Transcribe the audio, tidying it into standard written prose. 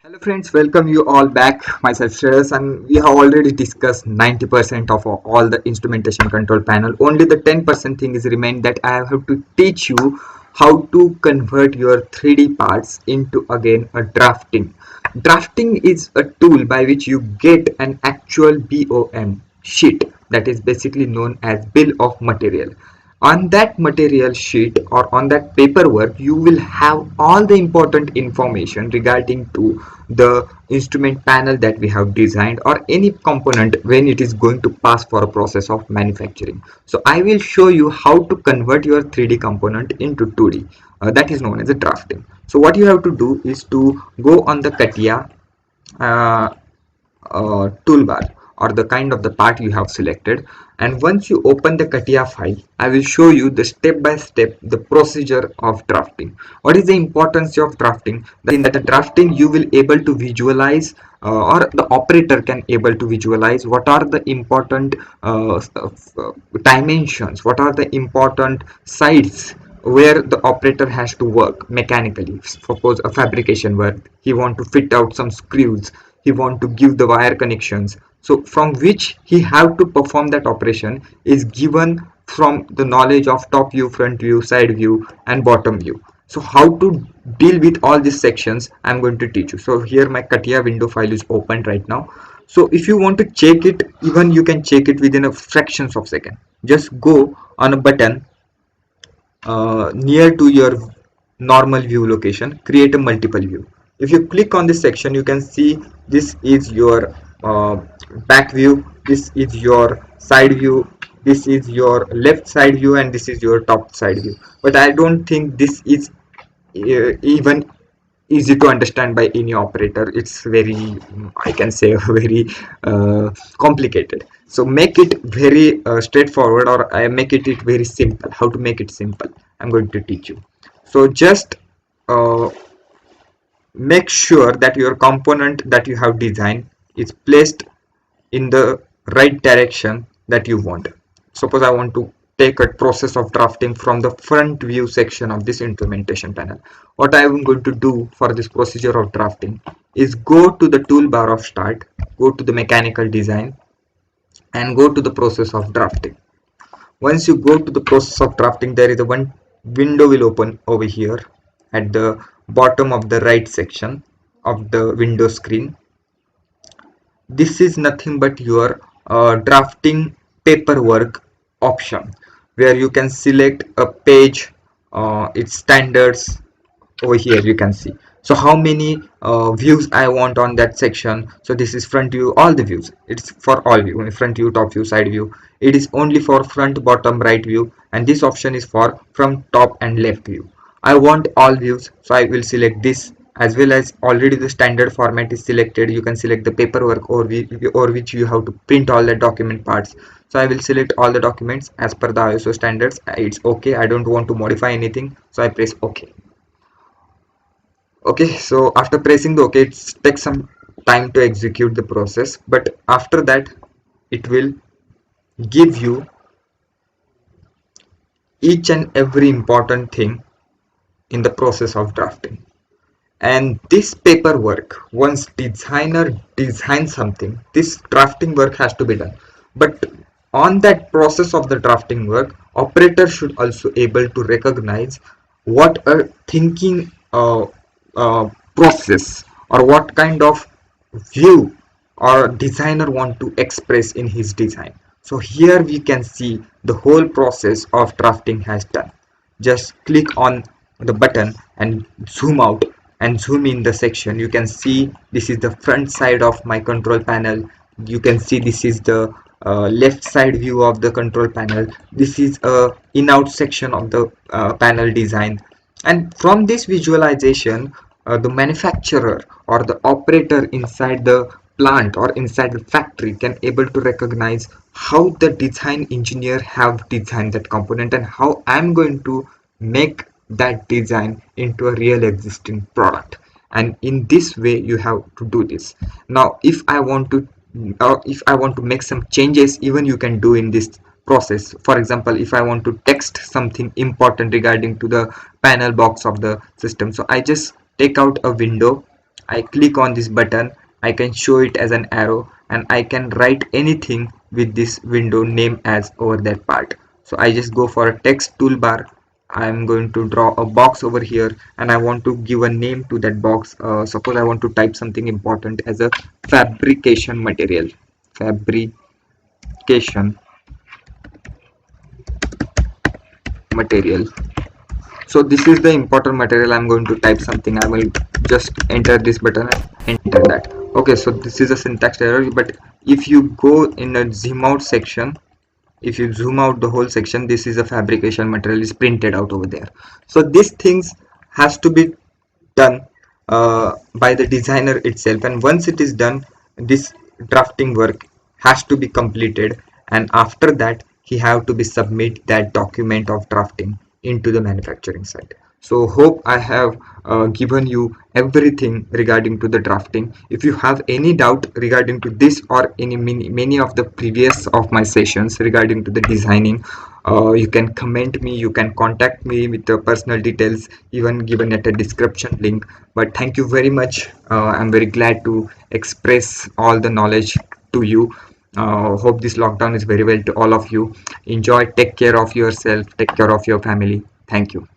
Hello friends, welcome you all back. Myself Shreyas, and we have already discussed 90% of all the instrumentation control panel. Only the 10% thing is remain that I have to teach you how to convert your 3D parts into again a drafting. Drafting is a tool by which you get an actual BOM sheet, that is basically known as bill of material. On that material sheet or on that paperwork, you will have all the important information regarding to the instrument panel that we have designed or any component when it is going to pass for a process of manufacturing. So I will show you how to convert your 3D component into 2D. That is known as a drafting. So what you have to do is to go on the CATIA uh, toolbar or the kind of the part you have selected, and once you open the CATIA file, I will show you the step by step the procedure of drafting. What is the importance of drafting? That the drafting you will able to visualize, or the operator can able to visualize what are the important dimensions, what are the important sides where the operator has to work mechanically. Suppose a fabrication work, he want to fit out some screws, he want to give the wire connections, so from which he have to perform that operation is given from the knowledge of top view, front view, side view and bottom view. So how to deal with all these sections I'm going to teach you. So here my CATIA window file is opened right now. So if you want to check it, even you can check it within a fractions of second. Just go on a button near to your normal view location, create a multiple view. If you click on this section, you can see this is your back view, this is your side view, this is your left side view, and this is your top side view. But I don't think this is even easy to understand by any operator. It's very, I can say, very complicated. So make it very straightforward, or I make it very simple. How to make it simple, I'm going to teach you. So just uh, make sure that your component that you have designed is placed in the right direction that you want. Suppose I want to take a process of drafting from the front view section of this implementation panel. What I am going to do for this procedure of drafting is go to the toolbar of start, go to the mechanical design and go to the process of drafting. Once you go to the process of drafting, there is a one window will open over here at the bottom of the right section of the window screen. This is nothing but your drafting paperwork option, where you can select a page, its standards. Over here you can see, so how many views I want on that section. So this is front view, all the views, it's for all view, front view, top view, side view. It is only for front, bottom, right view, and this option is for from top and left view. I want all views, so I will select this. As well as already the standard format is selected, you can select the paperwork or which you have to print all the document parts. So I will select all the documents as per the ISO standards. It's okay, I don't want to modify anything, so I press OK. Okay, so after pressing the OK, it takes some time to execute the process, but after that it will give you each and every important thing in the process of drafting. And this paperwork, once designer designs something, this drafting work has to be done. But on that process of the drafting work, operator should also able to recognize what a thinking process or what kind of view or designer want to express in his design. So here we can see the whole process of drafting has done. Just click on the button and zoom out and zoom in the section. You can see this is the front side of my control panel. You can see this is the left side view of the control panel. This is a in out section of the panel design. And from this visualization, the manufacturer or the operator inside the plant or inside the factory can able to recognize how the design engineer have designed that component and how I'm going to make that design into a real existing product. And in this way you have to do this. Now if I want to make some changes, even you can do in this process. For example, if I want to text something important regarding to the panel box of the system, so I just take out a window I click on this button, I can show it as an arrow, and I can write anything with this window name as over that part. So I just go for a text toolbar. I'm going to draw a box over here, and I want to give a name to that box. Suppose I want to type something important as a fabrication material. Fabrication material. So this is the important material. I'm going to type something. I will just enter this button and enter that. Okay, so this is a syntax error, but if you go in a zoom out section, if you zoom out the whole section, this is a fabrication material is printed out over there. So these things has to be done by the designer itself, and once it is done, this drafting work has to be completed, and after that he have to be submit that document of drafting into the manufacturing side. So hope I have given you everything regarding to the drafting. If you have any doubt regarding to this or any many of the previous of my sessions regarding to the designing, you can comment me, you can contact me with the personal details even given at a description link. But thank you very much. I'm very glad to express all the knowledge to you. Hope this lockdown is very well to all of you. Enjoy, take care of yourself, take care of your family. Thank you.